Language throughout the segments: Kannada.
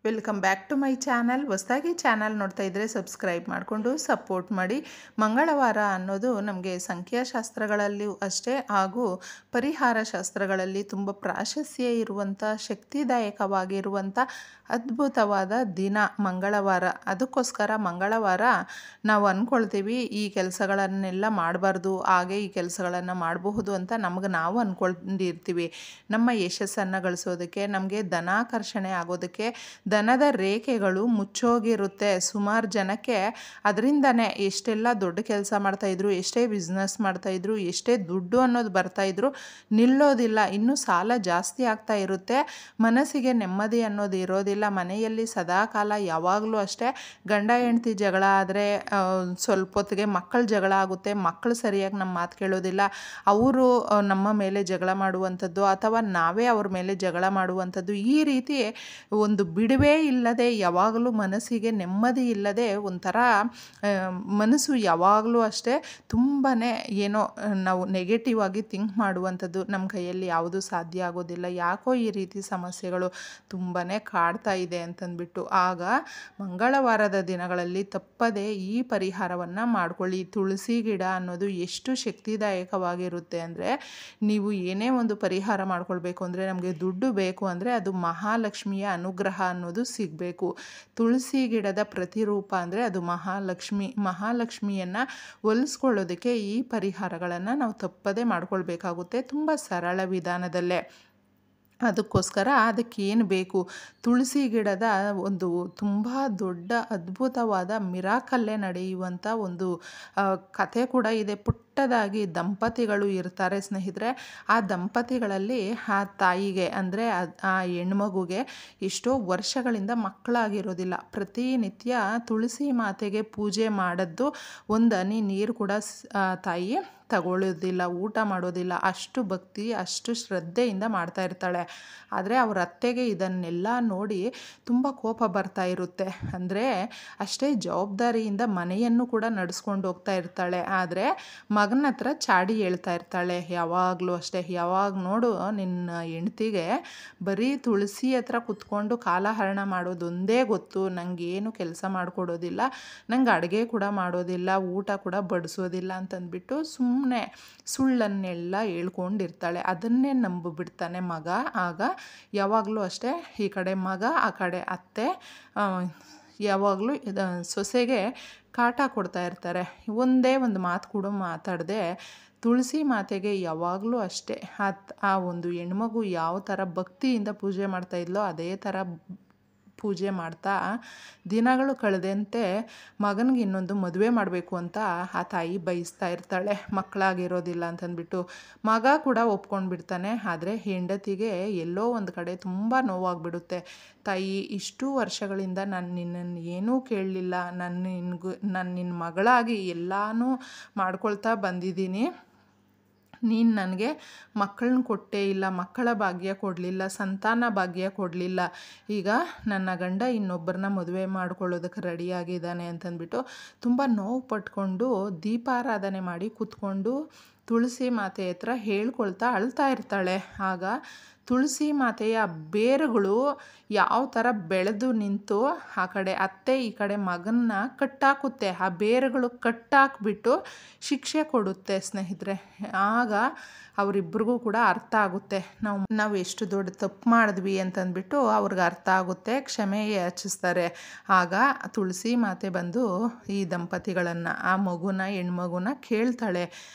Welcome back to my channel. ಹೊಸದಾಗಿ ಚಾನಲ್ ನೋಡ್ತಾ ಇದ್ದರೆ ಸಬ್ಸ್ಕ್ರೈಬ್ ಮಾಡಿಕೊಂಡು ಸಪೋರ್ಟ್ ಮಾಡಿ. ಮಂಗಳವಾರ ಅನ್ನೋದು ನಮಗೆ ಸಂಖ್ಯಾಶಾಸ್ತ್ರಗಳಲ್ಲಿಯೂ ಅಷ್ಟೇ ಹಾಗೂ ಪರಿಹಾರ ಶಾಸ್ತ್ರಗಳಲ್ಲಿ ತುಂಬ ಪ್ರಾಶಸ್ತ್ಯ ಇರುವಂಥ ಶಕ್ತಿದಾಯಕವಾಗಿರುವಂಥ ಅದ್ಭುತವಾದ ದಿನ ಮಂಗಳವಾರ. ಅದಕ್ಕೋಸ್ಕರ ಮಂಗಳವಾರ ನಾವು ಅಂದ್ಕೊಳ್ತೀವಿ ಈ ಕೆಲಸಗಳನ್ನೆಲ್ಲ ಮಾಡಬಾರ್ದು, ಹಾಗೆ ಈ ಕೆಲಸಗಳನ್ನು ಮಾಡಬಹುದು ಅಂತ ನಮಗೆ ನಾವು ಅಂದ್ಕೊಂಡಿರ್ತೀವಿ. ನಮ್ಮ ಯಶಸ್ಸನ್ನು ಗಳಿಸೋದಕ್ಕೆ, ನಮಗೆ ಧನಾಕರ್ಷಣೆ ಆಗೋದಕ್ಕೆ ದನದ ರೇಖೆಗಳು ಮುಚ್ಚೋಗಿರುತ್ತೆ. ಸುಮಾರು ಜನಕ್ಕೆ ಅದರಿಂದನೇ ಎಷ್ಟೆಲ್ಲ ದೊಡ್ಡ ಕೆಲಸ ಮಾಡ್ತಾಯಿದ್ರು, ಎಷ್ಟೇ ಬಿಸ್ನೆಸ್ ಮಾಡ್ತಾಯಿದ್ರು, ಎಷ್ಟೇ ದುಡ್ಡು ಅನ್ನೋದು ಬರ್ತಾಯಿದ್ರು ನಿಲ್ಲೋದಿಲ್ಲ. ಇನ್ನೂ ಸಾಲ ಜಾಸ್ತಿ ಆಗ್ತಾ ಇರುತ್ತೆ. ಮನಸ್ಸಿಗೆ ನೆಮ್ಮದಿ ಅನ್ನೋದು ಇರೋದಿಲ್ಲ. ಮನೆಯಲ್ಲಿ ಸದಾಕಾಲ ಯಾವಾಗಲೂ ಅಷ್ಟೇ ಗಂಡ ಹೆಂಡ್ತಿ ಜಗಳ ಆದರೆ ಸ್ವಲ್ಪ ಹೊತ್ತಿಗೆ ಮಕ್ಕಳ ಜಗಳ ಆಗುತ್ತೆ. ಮಕ್ಕಳು ಸರಿಯಾಗಿ ನಮ್ಮ ಮಾತು ಕೇಳೋದಿಲ್ಲ. ಅವರು ನಮ್ಮ ಮೇಲೆ ಜಗಳ ಮಾಡುವಂಥದ್ದು ಅಥವಾ ನಾವೇ ಅವ್ರ ಮೇಲೆ ಜಗಳ ಮಾಡುವಂಥದ್ದು, ಈ ರೀತಿ ಒಂದು ಬಿಡುವೆ ಇಲ್ಲದೆ ಯಾವಾಗಲೂ ಮನಸ್ಸಿಗೆ ನೆಮ್ಮದಿ ಇಲ್ಲದೆ ಒಂಥರ ಮನಸ್ಸು ಯಾವಾಗಲೂ ಅಷ್ಟೇ ತುಂಬಾ ಏನೋ ನಾವು ನೆಗೆಟಿವ್ ಆಗಿ ಥಿಂಕ್ ಮಾಡುವಂಥದ್ದು. ನಮ್ಮ ಕೈಯಲ್ಲಿ ಯಾವುದೂ ಸಾಧ್ಯ ಆಗೋದಿಲ್ಲ, ಯಾಕೋ ಈ ರೀತಿ ಸಮಸ್ಯೆಗಳು ತುಂಬಾ ಕಾಡ್ತಾ ಇದೆ ಅಂತಂದ್ಬಿಟ್ಟು ಆಗ ಮಂಗಳವಾರದ ದಿನಗಳಲ್ಲಿ ತಪ್ಪದೆ ಈ ಪರಿಹಾರವನ್ನು ಮಾಡ್ಕೊಳ್ಳಿ. ತುಳಸಿ ಗಿಡ ಅನ್ನೋದು ಎಷ್ಟು ಶಕ್ತಿದಾಯಕವಾಗಿರುತ್ತೆ ಅಂದರೆ, ನೀವು ಏನೇ ಒಂದು ಪರಿಹಾರ ಮಾಡ್ಕೊಳ್ಬೇಕು ಅಂದರೆ, ನಮಗೆ ದುಡ್ಡು ಬೇಕು ಅಂದರೆ ಅದು ಮಹಾಲಕ್ಷ್ಮಿಯ ಅನುಗ್ರಹ ಅನ್ನೋದು ಸಿಗಬೇಕು. ತುಳಸಿ ಗಿಡದ ಪ್ರತಿರೂಪ ಅಂದರೆ ಅದು ಮಹಾಲಕ್ಷ್ಮಿ. ಮಹಾಲಕ್ಷ್ಮಿಯನ್ನು ಒಲಿಸ್ಕೊಳ್ಳೋದಕ್ಕೆ ಈ ಪರಿಹಾರಗಳನ್ನು ನಾವು ತಪ್ಪದೇ ಮಾಡ್ಕೊಳ್ಬೇಕಾಗುತ್ತೆ, ತುಂಬ ಸರಳ ವಿಧಾನದಲ್ಲೇ. ಅದಕ್ಕೋಸ್ಕರ ಅದಕ್ಕೇನು ಬೇಕು, ತುಳಸಿ ಗಿಡದ ಒಂದು ತುಂಬ ದೊಡ್ಡ ಅದ್ಭುತವಾದ ಮಿರಾಕಲ್ಲೇ ನಡೆಯುವಂಥ ಒಂದು ಕಥೆ ಕೂಡ ಇದೆ. ಪುಟ್ಟದಾಗಿ ದಂಪತಿಗಳು ಇರ್ತಾರೆ ಸ್ನೇಹಿತರೆ. ಆ ದಂಪತಿಗಳಲ್ಲಿ ಆ ತಾಯಿಗೆ ಅಂದರೆ ಆ ಹೆಣ್ಮಗುಗೆ ಎಷ್ಟೋ ವರ್ಷಗಳಿಂದ ಮಕ್ಕಳಾಗಿರೋದಿಲ್ಲ. ಪ್ರತಿನಿತ್ಯ ತುಳಸಿ ಮಾತೆಗೆ ಪೂಜೆ ಮಾಡಿದ್ದು ಒಂದು ಹನಿ ನೀರು ಕೂಡ ತಾಯಿ ತಗೊಳ್ಳೋದಿಲ್ಲ, ಊಟ ಮಾಡೋದಿಲ್ಲ. ಅಷ್ಟು ಭಕ್ತಿ, ಅಷ್ಟು ಶ್ರದ್ಧೆಯಿಂದ ಮಾಡ್ತಾ ಇರ್ತಾಳೆ. ಆದರೆ ಅವ್ರ ಅತ್ತೆಗೆ ಇದನ್ನೆಲ್ಲ ನೋಡಿ ತುಂಬ ಕೋಪ ಬರ್ತಾ ಇರುತ್ತೆ. ಅಂದರೆ ಅಷ್ಟೇ ಜವಾಬ್ದಾರಿಯಿಂದ ಮನೆಯನ್ನು ಕೂಡ ನಡೆಸ್ಕೊಂಡು ಹೋಗ್ತಾ ಇರ್ತಾಳೆ. ಆದರೆ ಮಗನ ಹತ್ರ ಚಾಡಿ ಹೇಳ್ತಾ ಇರ್ತಾಳೆ ಯಾವಾಗಲೂ ಅಷ್ಟೇ. ಯಾವಾಗ ನೋಡು ನಿನ್ನ ಹೆಂಡ್ತಿಗೆ ಬರೀ ತುಳಸಿ ಹತ್ರ ಕುತ್ಕೊಂಡು ಕಾಲಹರಣ ಮಾಡೋದೊಂದೇ ಗೊತ್ತು, ನನಗೇನು ಕೆಲಸ ಮಾಡಿಕೊಡೋದಿಲ್ಲ, ನಂಗೆ ಅಡುಗೆ ಕೂಡ ಮಾಡೋದಿಲ್ಲ, ಊಟ ಕೂಡ ಬಡಿಸೋದಿಲ್ಲ ಅಂತಂದ್ಬಿಟ್ಟು ಸುಮ್ಮನೆ ಸುಳ್ಳನ್ನೆಲ್ಲ ಹೇಳ್ಕೊಂಡಿರ್ತಾಳೆ. ಅದನ್ನೇ ನಂಬಿಬಿಡ್ತಾನೆ ಮಗ. ಆಗ ಯಾವಾಗಲೂ ಅಷ್ಟೇ ಈ ಕಡೆ ಮಗ, ಆ ಕಡೆ ಅತ್ತೆ ಯಾವಾಗಲೂ ಸೊಸೆಗೆ ಕಾಟ ಕೊಡ್ತಾ ಇರ್ತಾರೆ. ಒಂದೇ ಒಂದು ಮಾತು ಕೂಡ ಮಾತಾಡದೆ ತುಳಸಿ ಮಾತೆಗೆ ಯಾವಾಗಲೂ ಅಷ್ಟೇ ಆ ಒಂದು ಹೆಣ್ಮಗು ಯಾವ ಥರ ಭಕ್ತಿಯಿಂದ ಪೂಜೆ ಮಾಡ್ತಾಯಿದ್ಲೋ ಅದೇ ಥರ ಪೂಜೆ ಮಾಡ್ತಾ ದಿನಗಳು ಕಳೆದಂತೆ ಮಗನಿಗೆ ಇನ್ನೊಂದು ಮದುವೆ ಮಾಡಬೇಕು ಅಂತ ಆ ತಾಯಿ ಬಯಸ್ತಾ ಇರ್ತಾಳೆ, ಮಕ್ಕಳಾಗಿರೋದಿಲ್ಲ ಅಂತಂದ್ಬಿಟ್ಟು. ಮಗ ಕೂಡ ಒಪ್ಕೊಂಡ್ಬಿಡ್ತಾನೆ. ಆದರೆ ಹೆಂಡತಿಗೆ ಎಲ್ಲೋ ಒಂದು ಕಡೆ ತುಂಬ ನೋವಾಗ್ಬಿಡುತ್ತೆ. ತಾಯಿ, ಇಷ್ಟು ವರ್ಷಗಳಿಂದ ನಾನು ನಿನ್ನನ್ನು ಏನೂ ಕೇಳಲಿಲ್ಲ, ನಾನು ನಿನ್ನ ಮಗಳಾಗಿ ಎಲ್ಲನೂ ಮಾಡ್ಕೊಳ್ತಾ ಬಂದಿದ್ದೀನಿ, ನೀನು ನನಗೆ ಮಕ್ಕಳನ್ನ ಕೊಟ್ಟೇ ಇಲ್ಲ, ಮಕ್ಕಳ ಭಾಗ್ಯ ಕೊಡಲಿಲ್ಲ, ಸಂತಾನ ಭಾಗ್ಯ ಕೊಡಲಿಲ್ಲ. ಈಗ ನನ್ನ ಗಂಡ ಇನ್ನೊಬ್ಬರನ್ನ ಮದುವೆ ಮಾಡ್ಕೊಳ್ಳೋದಕ್ಕೆ ರೆಡಿಯಾಗಿದ್ದಾನೆ ಅಂತಂದ್ಬಿಟ್ಟು ತುಂಬ ನೋವು ಪಟ್ಕೊಂಡು ದೀಪಾರಾಧನೆ ಮಾಡಿ ಕೂತ್ಕೊಂಡು ತುಳಸಿ ಮಾತೆ ಹತ್ರ ಹೇಳ್ಕೊಳ್ತಾ ಅಳ್ತಾ ಇರ್ತಾಳೆ. ಆಗ ತುಳಸಿ ಮಾತೆಯ ಬೇರುಗಳು ಯಾವ ಥರ ಬೆಳೆದು ನಿಂತು ಆ ಕಡೆ ಅತ್ತೆ ಈ ಕಡೆ ಮಗನ್ನ ಕಟ್ಟಾಕುತ್ತೆ. ಆ ಬೇರುಗಳು ಕಟ್ಟಾಕ್ಬಿಟ್ಟು ಶಿಕ್ಷೆ ಕೊಡುತ್ತೆ ಸ್ನೇಹಿತರೆ. ಆಗ ಅವರಿಬ್ಬರಿಗೂ ಕೂಡ ಅರ್ಥ ಆಗುತ್ತೆ, ನಾವು ಎಷ್ಟು ದೊಡ್ಡ ತಪ್ಪು ಮಾಡಿದ್ವಿ ಅಂತಂದ್ಬಿಟ್ಟು ಅವ್ರಿಗೆ ಅರ್ಥ ಆಗುತ್ತೆ, ಕ್ಷಮೆ ಯಾಚಿಸ್ತಾರೆ. ಆಗ ತುಳಸಿ ಮಾತೆ ಬಂದು ಈ ದಂಪತಿಗಳನ್ನು, ಆ ಮಗುನ, ಹೆಣ್ಮಗುನ ಕೇಳ್ತಾಳೆ,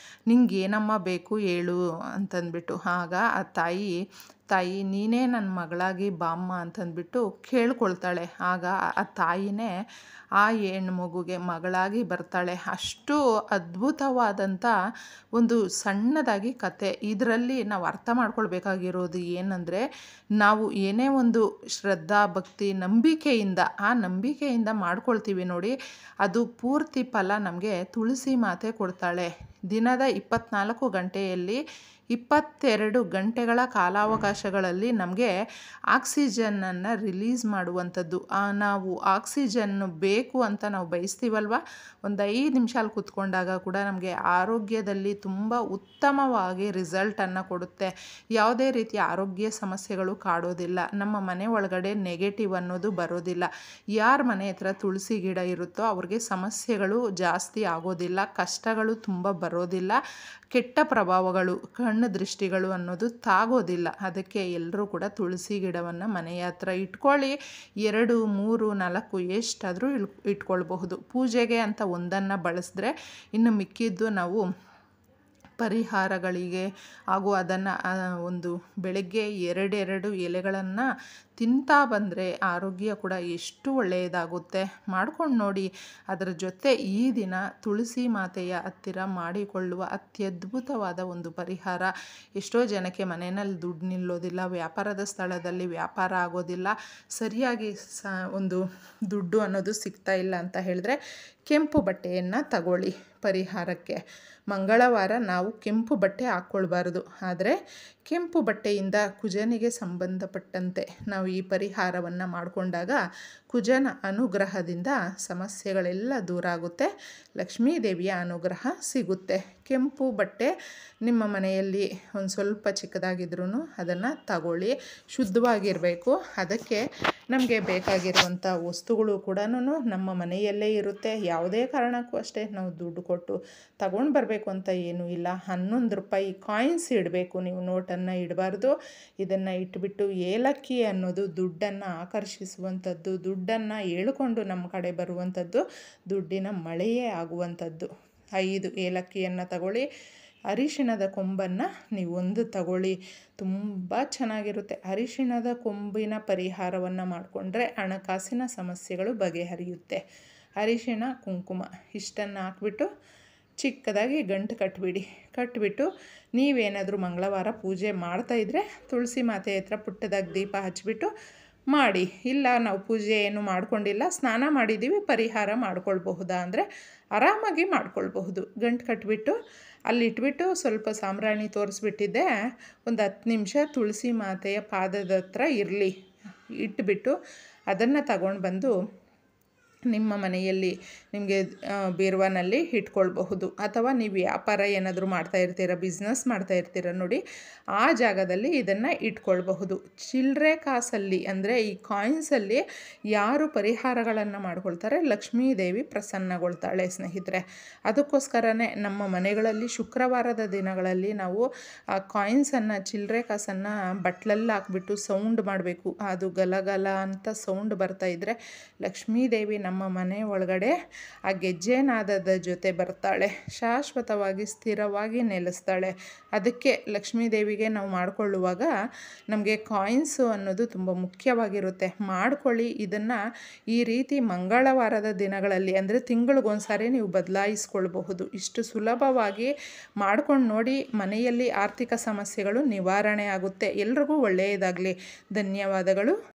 ನಿಂಗೆ ಏನಮ್ಮ ಬೇಕು ಹೇಳು ಅಂತಂದ್ಬಿಟ್ಟು. ಆಗ ಆ ತಾಯಿ ನೀನೇ ನನ್ನ ಮಗಳಾಗಿ ಬಾಮ್ಮ ಅಂತಂದ್ಬಿಟ್ಟು ಕೇಳ್ಕೊಳ್ತಾಳೆ. ಆಗ ಆ ತಾಯಿನೇ ಆ ಹೆಣ್ಮಗುಗೆ ಮಗಳಾಗಿ ಬರ್ತಾಳೆ. ಅಷ್ಟು ಅದ್ಭುತವಾದಂಥ ಒಂದು ಸಣ್ಣದಾಗಿ ಕತೆ. ಇದರಲ್ಲಿ ನಾವು ಅರ್ಥ ಮಾಡ್ಕೊಳ್ಬೇಕಾಗಿರೋದು ಏನಂದರೆ, ನಾವು ಏನೇ ಒಂದು ಶ್ರದ್ಧಾ ಭಕ್ತಿ ಆ ನಂಬಿಕೆಯಿಂದ ಮಾಡ್ಕೊಳ್ತೀವಿ ನೋಡಿ, ಅದು ಪೂರ್ತಿ ಫಲ ನಮಗೆ ತುಳಸಿ ಮಾತೆ ಕೊಡ್ತಾಳೆ. ದಿನದ 24 ಗಂಟೆಯಲ್ಲಿ 22 ಗಂಟೆಗಳ ಕಾಲಾವಕಾಶಗಳಲ್ಲಿ ನಮಗೆ ಆಕ್ಸಿಜನ್ನನ್ನು ರಿಲೀಸ್ ಮಾಡುವಂಥದ್ದು. ನಾವು ಆಕ್ಸಿಜನ್ನು ಬೇಕು ಅಂತ ನಾವು ಬಯಸ್ತೀವಲ್ವ, ಒಂದು 5 ನಿಮಿಷ ಅಲ್ಲಿ ಕೂತ್ಕೊಂಡಾಗ ಕೂಡ ನಮಗೆ ಆರೋಗ್ಯದಲ್ಲಿ ತುಂಬ ಉತ್ತಮವಾಗಿ ರಿಸಲ್ಟನ್ನು ಕೊಡುತ್ತೆ. ಯಾವುದೇ ರೀತಿಯ ಆರೋಗ್ಯ ಸಮಸ್ಯೆಗಳು ಕಾಡೋದಿಲ್ಲ. ನಮ್ಮ ಮನೆ ಒಳಗಡೆ ನೆಗೆಟಿವ್ ಅನ್ನೋದು ಬರೋದಿಲ್ಲ. ಯಾರ ಮನೆ ಹತ್ರ ತುಳಸಿ ಗಿಡ ಇರುತ್ತೋ ಅವ್ರಿಗೆ ಸಮಸ್ಯೆಗಳು ಜಾಸ್ತಿ ಆಗೋದಿಲ್ಲ, ಕಷ್ಟಗಳು ತುಂಬ ಬರೋದಿಲ್ಲ, ಕೆಟ್ಟ ಪ್ರಭಾವಗಳು ಕಣ್ಣು ದೃಷ್ಟಿಗಳು ಅನ್ನೋದು ತಾಗೋದಿಲ್ಲ. ಅದಕ್ಕೆ ಎಲ್ಲರೂ ಕೂಡ ತುಳಸಿ ಗಿಡವನ್ನು ಮನೆಯ ಹತ್ರ ಇಟ್ಕೊಳ್ಳಿ. 2, 3, 4 ಎಷ್ಟಾದರೂ ಇಟ್ಕೊಳ್ಬಹುದು. ಪೂಜೆಗೆ ಅಂತ ಒಂದನ್ನು ಬಳಸಿದ್ರೆ ಇನ್ನು ಮಿಕ್ಕಿದ್ದು ನಾವು ಪರಿಹಾರಗಳಿಗೆ ಹಾಗೂ ಅದನ್ನು ಒಂದು ಬೆಳಗ್ಗೆ 2 ಎಲೆಗಳನ್ನು ತಿಂತಾ ಬಂದರೆ ಆರೋಗ್ಯ ಕೂಡ ಎಷ್ಟು ಒಳ್ಳೆಯದಾಗುತ್ತೆ. ಮಾಡ್ಕೊಂಡು ನೋಡಿ. ಅದರ ಜೊತೆ ಈ ದಿನ ತುಳಸಿ ಮಾತೆಯ ಹತ್ತಿರ ಮಾಡಿಕೊಳ್ಳುವ ಅತ್ಯದ್ಭುತವಾದ ಒಂದು ಪರಿಹಾರ. ಎಷ್ಟೋ ಜನಕ್ಕೆ ಮನೆಯಲ್ಲಿ ದುಡ್ಡು ನಿಲ್ಲೋದಿಲ್ಲ, ವ್ಯಾಪಾರದ ಸ್ಥಳದಲ್ಲಿ ವ್ಯಾಪಾರ ಆಗೋದಿಲ್ಲ, ಸರಿಯಾಗಿ ಒಂದು ದುಡ್ಡು ಅನ್ನೋದು ಸಿಗ್ತಾ ಇಲ್ಲ ಅಂತ ಹೇಳಿದ್ರೆ ಕೆಂಪು ಬಟ್ಟೆಯನ್ನು ತಗೊಳ್ಳಿ ಪರಿಹಾರಕ್ಕೆ. ಮಂಗಳವಾರ ನಾವು ಕೆಂಪು ಬಟ್ಟೆ ಹಾಕ್ಕೊಳ್ಬಾರ್ದು. ಆದರೆ ಕೆಂಪು ಬಟ್ಟೆಯಿಂದ ಕುಜನಿಗೆ ಸಂಬಂಧಪಟ್ಟಂತೆ ನಾವು ಈ ಪರಿಹಾರವನ್ನು ಮಾಡಿಕೊಂಡಾಗ ಕುಜನ ಅನುಗ್ರಹದಿಂದ ಸಮಸ್ಯೆಗಳೆಲ್ಲ ದೂರ ಆಗುತ್ತೆ, ಲಕ್ಷ್ಮೀದೇವಿಯ ಅನುಗ್ರಹ ಸಿಗುತ್ತೆ. ಕೆಂಪು ಬಟ್ಟೆ ನಿಮ್ಮ ಮನೆಯಲ್ಲಿ ಒಂದು ಸ್ವಲ್ಪ ಚಿಕ್ಕದಾಗಿದ್ರೂ ಅದನ್ನು ತಗೊಳ್ಳಿ, ಶುದ್ಧವಾಗಿರಬೇಕು. ಅದಕ್ಕೆ ನಮಗೆ ಬೇಕಾಗಿರುವಂಥ ವಸ್ತುಗಳು ಕೂಡ ನಮ್ಮ ಮನೆಯಲ್ಲೇ ಇರುತ್ತೆ. ಯಾವುದೇ ಕಾರಣಕ್ಕೂ ಅಷ್ಟೇ ನಾವು ದುಡ್ಡು ಕೊಟ್ಟು ತಗೊಂಡು ಬರಬೇಕು ಅಂತ ಏನೂ ಇಲ್ಲ. 11 ರೂಪಾಯಿ ಕಾಯಿನ್ಸ್ ಇಡಬೇಕು, ನೀವು ನೋಟನ್ನು ಇಡಬಾರ್ದು. ಇದನ್ನು ಇಟ್ಬಿಟ್ಟು ಏಲಕ್ಕಿ ಅನ್ನೋದು ದುಡ್ಡನ್ನು ಆಕರ್ಷಿಸುವಂಥದ್ದು, ದುಡ್ಡನ್ನು ಎಳ್ಕೊಂಡು ನಮ್ಮ ಕಡೆ ಬರುವಂಥದ್ದು, ದುಡ್ಡಿನ ಮಳೆಯೇ ಆಗುವಂಥದ್ದು. 5 ಏಲಕ್ಕಿಯನ್ನು ತಗೊಳ್ಳಿ. ಅರಿಶಿಣದ ಕೊಂಬನ್ನು ನೀವು ಒಂದು ತಗೊಳ್ಳಿ, ತುಂಬ ಚೆನ್ನಾಗಿರುತ್ತೆ. ಅರಿಶಿಣದ ಕೊಂಬಿನ ಪರಿಹಾರವನ್ನು ಮಾಡಿಕೊಂಡ್ರೆ ಹಣಕಾಸಿನ ಸಮಸ್ಯೆಗಳು ಬಗೆಹರಿಯುತ್ತೆ. ಅರಿಶಿಣ, ಕುಂಕುಮ ಇಷ್ಟನ್ನು ಹಾಕ್ಬಿಟ್ಟು ಚಿಕ್ಕದಾಗಿ ಗಂಟು ಕಟ್ಟಿಬಿಟ್ಟು ನೀವೇನಾದರೂ ಮಂಗಳವಾರ ಪೂಜೆ ಮಾಡ್ತಾಯಿದ್ರೆ ತುಳಸಿ ಮಾತೆ ಹತ್ರ ಪುಟ್ಟದಾಗಿ ದೀಪ ಹಚ್ಚಿಬಿಟ್ಟು ಮಾಡಿ. ಇಲ್ಲ ನಾವು ಪೂಜೆ ಏನು ಮಾಡ್ಕೊಂಡಿಲ್ಲ, ಸ್ನಾನ ಮಾಡಿದ್ದೀವಿ, ಪರಿಹಾರ ಮಾಡ್ಕೊಳ್ಬಹುದಾ ಅಂದರೆ ಆರಾಮಾಗಿ ಮಾಡ್ಕೊಳ್ಬಹುದು. ಗಂಟು ಕಟ್ಟಿಬಿಟ್ಟು ಅಲ್ಲಿಟ್ಬಿಟ್ಟು ಸ್ವಲ್ಪ ಸಾಂಬ್ರಾಣಿ ತೋರಿಸ್ಬಿಟ್ಟಿದ್ದೆ, ಒಂದು 10 ನಿಮಿಷ ತುಳಸಿ ಮಾತೆಯ ಪಾದದ ಹತ್ರ ಇರಲಿ. ಇಟ್ಬಿಟ್ಟು ಅದನ್ನು ತಗೊಂಡು ಬಂದು ನಿಮ್ಮ ಮನೆಯಲ್ಲಿ ನಿಮಗೆ ಬೀರುವಾನಲ್ಲಿ ಇಟ್ಕೊಳ್ಬಹುದು. ಅಥವಾ ನೀವು ವ್ಯಾಪಾರ ಏನಾದರೂ ಮಾಡ್ತಾಯಿರ್ತೀರ, ಬಿಸ್ನೆಸ್ ಮಾಡ್ತಾಯಿರ್ತೀರ ನೋಡಿ, ಆ ಜಾಗದಲ್ಲಿ ಇದನ್ನು ಇಟ್ಕೊಳ್ಬಹುದು. ಚಿಲ್ಲರೆ ಕಾಸಲ್ಲಿ ಅಂದರೆ ಈ ಕಾಯಿನ್ಸಲ್ಲಿ ಯಾರು ಪರಿಹಾರಗಳನ್ನು ಮಾಡ್ಕೊಳ್ತಾರೆ ಲಕ್ಷ್ಮೀದೇವಿ ಪ್ರಸನ್ನಗೊಳ್ತಾಳೆ ಸ್ನೇಹಿತರೆ. ಅದಕ್ಕೋಸ್ಕರನೇ ನಮ್ಮ ಮನೆಗಳಲ್ಲಿ ಶುಕ್ರವಾರದ ದಿನಗಳಲ್ಲಿ ನಾವು ಆ ಕಾಯಿನ್ಸನ್ನು, ಚಿಲ್ಲರೆ ಕಾಸನ್ನು ಬಟ್ಲಲ್ಲಿ ಹಾಕ್ಬಿಟ್ಟು ಸೌಂಡ್ ಮಾಡಬೇಕು. ಅದು ಗಲಗಲ ಅಂತ ಸೌಂಡ್ ಬರ್ತಾಯಿದ್ರೆ ಲಕ್ಷ್ಮೀದೇವಿ ನಮ್ಮ ಮನೆ ಒಳಗಡೆ ಆ ಗೆಜ್ಜೆನಾದದ ಜೊತೆ ಬರ್ತಾಳೆ, ಶಾಶ್ವತವಾಗಿ ಸ್ಥಿರವಾಗಿ ನೆಲೆಸ್ತಾಳೆ. ಅದಕ್ಕೆ ಲಕ್ಷ್ಮೀದೇವಿಗೆ ನಾವು ಮಾಡಿಕೊಳ್ಳುವಾಗ ನಮಗೆ ಕಾಯಿನ್ಸು ಅನ್ನೋದು ತುಂಬ ಮುಖ್ಯವಾಗಿರುತ್ತೆ. ಮಾಡ್ಕೊಳ್ಳಿ. ಇದನ್ನು ಈ ರೀತಿ ಮಂಗಳವಾರದ ದಿನಗಳಲ್ಲಿ ಅಂದರೆ ತಿಂಗಳಿಗೊಂದ್ಸಾರಿ ನೀವು ಬದಲಾಯಿಸ್ಕೊಳ್ಬಹುದು. ಇಷ್ಟು ಸುಲಭವಾಗಿ ಮಾಡ್ಕೊಂಡು ನೋಡಿ, ಮನೆಯಲ್ಲಿ ಆರ್ಥಿಕ ಸಮಸ್ಯೆಗಳು ನಿವಾರಣೆ ಆಗುತ್ತೆ. ಎಲ್ರಿಗೂ ಒಳ್ಳೆಯದಾಗಲಿ. ಧನ್ಯವಾದಗಳು.